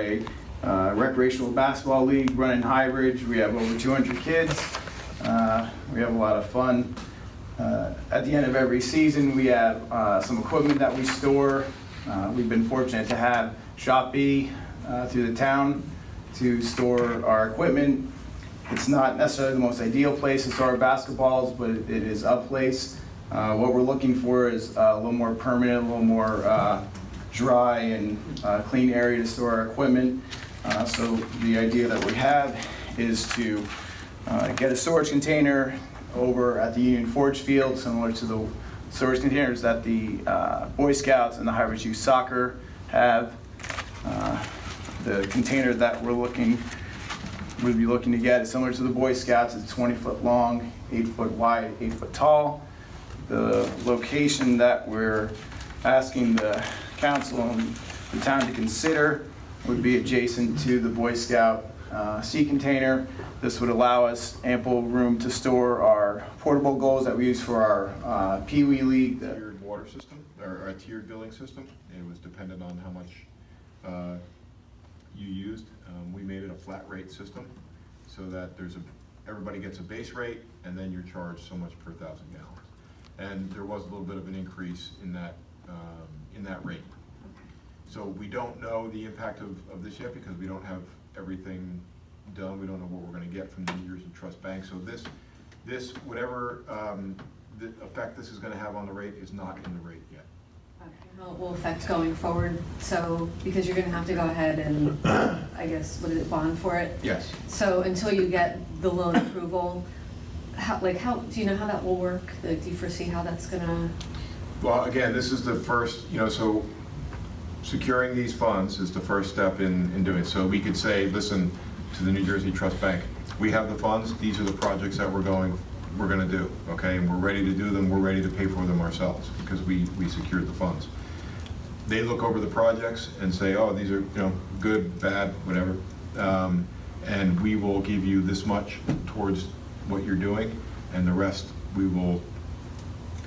a recreational basketball league running High Ridge. We have over 200 kids. We have a lot of fun. At the end of every season, we have some equipment that we store. We've been fortunate to have Shop B through the town to store our equipment. It's not necessarily the most ideal place to store our basketballs, but it is a place. What we're looking for is a little more permanent, a little more dry and clean area to store our equipment. So the idea that we have is to get a storage container over at the Union Forge field, similar to the storage containers that the Boy Scouts and the High Ridge Youth Soccer have. The container that we'd be looking to get is similar to the Boy Scouts. It's 20 foot long, 8 foot wide, 8 foot tall. The location that we're asking the council and the town to consider would be adjacent to the Boy Scout sea container. This would allow us ample room to store our portable goals that we use for our Pee Wee League. Tiered water system, or a tiered billing system. It was dependent on how much you used. We made it a flat rate system so that everybody gets a base rate and then you're charged so much per 1,000 gallons. And there was a little bit of an increase in that rate. So we don't know the impact of this yet because we don't have everything done. We don't know what we're going to get from the New Jersey Trust Bank. So this whatever the effect this is going to have on the rate is not in the rate yet. Okay, how it will affect going forward, so, because you're gonna have to go ahead and, I guess, what is it, bond for it? Yes. So until you get the loan approval, how, do you know how that will work? Like, do you foresee how that's gonna? Well, again, this is the first, so securing these funds is the first step in doing it. So we could say, listen to the New Jersey Trust Bank, we have the funds, these are the projects that we're gonna do, okay? And we're ready to do them, we're ready to pay for them ourselves because we secured the funds. They look over the projects and say, oh, these are good, bad, whatever. And we will give you this much towards what you're doing, and the rest we will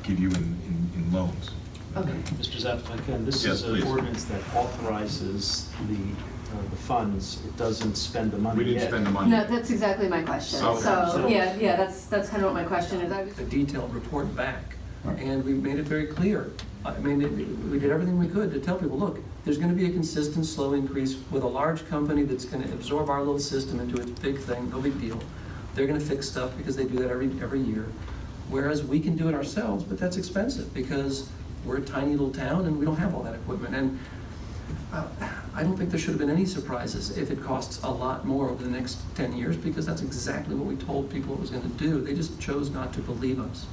give you in loans. Okay. Mr. Zappa, again, this Yes, is an please. ordinance that authorizes the funds. It doesn't spend the money We didn't yet. spend the money. No, that's exactly my question. Okay. So, yeah, that's kind of what my question is. A detailed report back, and we made it very clear. I mean, we did everything we could to tell people, look, there's going to be a consistent, slow increase with a large company that's going to absorb our little system into its big thing, no big deal. They're going to fix stuff because they do that every year, whereas we can do it ourselves, but that's expensive because we're a tiny little town and we don't have all that equipment. And I don't think there should have been any surprises if it costs a lot more over the next 10 years, because that's exactly what we told people it was going to do. They just chose not to believe us.